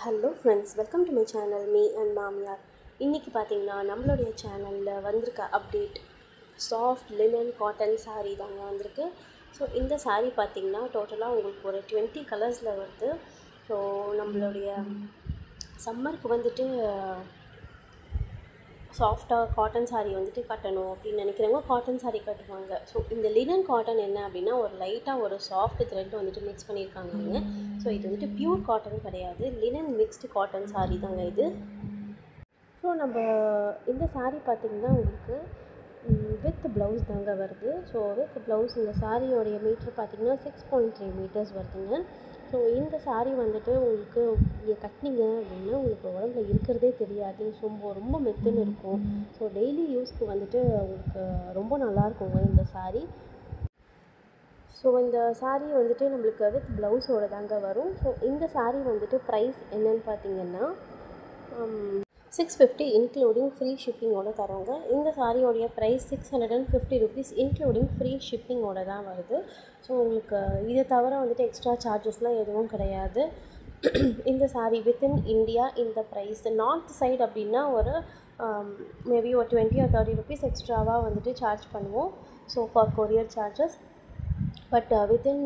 Hello friends, welcome to my channel me and மாமியார். இன்றைக்கி பார்த்தீங்கன்னா நம்மளுடைய சேனலில் வந்திருக்க update soft linen cotton sari தாங்க வந்திருக்கு. ஸோ இந்த சாரீ பார்த்திங்கன்னா டோட்டலாக உங்களுக்கு ஒரு 20 கலர்ஸில் வருது. ஸோ நம்மளுடைய சம்மருக்கு வந்துட்டு சாஃப்டாக காட்டன் சாரீ வந்துட்டு கட்டணும் அப்படின்னு நினைக்கிறவங்க காட்டன் சாரீ கட்டுவாங்க. ஸோ இந்த லினன் காட்டன் என்ன அப்படின்னா ஒரு லைட்டாக ஒரு சாஃப்ட் த்ரெட் வந்துட்டு மிக்ஸ் பண்ணியிருக்காங்க. ஸோ இது வந்துட்டு பியூர் காட்டன் கிடையாது, லினன் மிக்ஸ்டு காட்டன் சாரீ தாங்க இது. ஸோ நம்ம இந்த சாரீ பார்த்திங்கன்னா உங்களுக்கு வித் ப்ளவுஸ் தாங்க வருது. ஸோ வித் ப்ளவுஸ் இந்த சாரியோடைய மீட்ரு பார்த்திங்கன்னா 6.3 மீட்டர்ஸ் வருதுங்க. ஸோ இந்த சாரீ வந்துட்டு உங்களுக்கு நீங்கள் கட்டினீங்க அப்படின்னா உங்களுக்கு உடம்புல இருக்கிறதே தெரியாது. ரொம்ப மெத்துன்னு இருக்கும். ஸோ டெய்லி யூஸ்க்கு வந்துட்டு உங்களுக்கு ரொம்ப நல்லாயிருக்குங்க இந்த சாரீ. ஸோ இந்த சாரீ வந்துட்டு நம்மளுக்கு வித் ப்ளவுஸோடு தாங்க வரும். ஸோ இந்த சாரீ வந்துட்டு ப்ரைஸ் என்னன்னு பார்த்தீங்கன்னா 650 இன்க்ளூடிங் ஃப்ரீ ஷிப்பிங்கோடு தரோங்க. இந்த சாரியோடைய ப்ரைஸ் 650 ருபீஸ் இன்க்ளூடிங் ஃப்ரீ ஷிப்பிங்கோடு தான் வருது. ஸோ உங்களுக்கு இதை தவிர வந்துட்டு எக்ஸ்ட்ரா சார்ஜஸ்லாம் எதுவும் கிடையாது. இந்த சாரீ வித்தின் இந்தியா இந்த ப்ரைஸ். நார்த் சைடு அப்படின்னா ஒரு மேபி ஒரு 20 or 30 ருபீஸ் எக்ஸ்ட்ராவாக வந்துட்டு சார்ஜ் பண்ணுவோம். So for courier charges. But within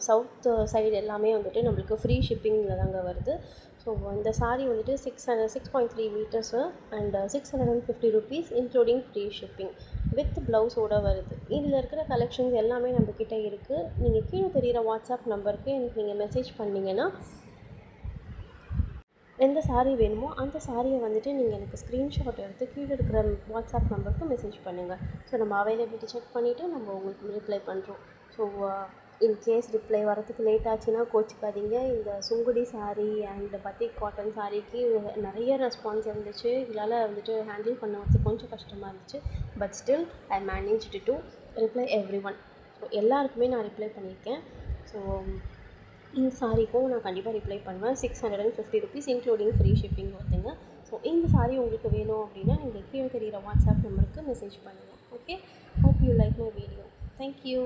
south side எல்லாமே வந்துட்டு நம்மளுக்கு ஃப்ரீ ஷிப்பிங்கில் தாங்க வருது. ஸோ இந்த சாரீ வந்துட்டு 6.3 metres and 650 rupees including free shipping with ப்ளவுஸோடு வருது. இதில் இருக்கிற கலெக்ஷன்ஸ் எல்லாமே நம்மக்கிட்ட இருக்குது. நீங்கள் கீழே தெரிகிற வாட்ஸ்அப் நம்பருக்கு எனக்கு நீங்கள் மெசேஜ் பண்ணிங்கன்னா எந்த சாரீ வேணுமோ அந்த சாரியை வந்துட்டு நீங்கள் எனக்கு ஸ்க்ரீன்ஷாட் எடுத்து கீழே இருக்கிற வாட்ஸ்அப் நம்பருக்கு மெசேஜ் பண்ணுங்கள். ஸோ நம்ம அவைலபிலிட்டி செக் பண்ணிவிட்டு நம்ம உங்களுக்கு ரிப்ளை பண்ணுறோம். ஸோ இன்கேஸ் ரிப்ளை வரத்துக்கு லேட் ஆச்சுன்னா கோச்சிக்காதீங்க. இந்த சுங்குடி சாரீ அண்ட் பத்திக் காட்டன் சாரீக்கு நிறைய ரெஸ்பான்ஸ் இருந்துச்சு. எங்களால் வந்துட்டு ஹேண்டில் பண்ண வரது கொஞ்சம் கஷ்டமாக இருந்துச்சு. But still I managed to reply every one. So எல்லாருக்குமே நான் ரிப்ளை பண்ணியிருக்கேன். ஸோ இந்த சாரீக்கும் நான் கண்டிப்பாக ரிப்ளை பண்ணுவேன். 650 ருபீஸ் இன்க்ளூடிங் ஃப்ரீ ஷிப்பிங் வருதுங்க. ஸோ இந்த சாரீ உங்களுக்கு வேணும் அப்படின்னா நீங்கள் கீழே தெரிகிற வாட்ஸ்அப் நம்பருக்கு மெசேஜ் பண்ணுங்கள். Okay, hope you like my video. Thank you.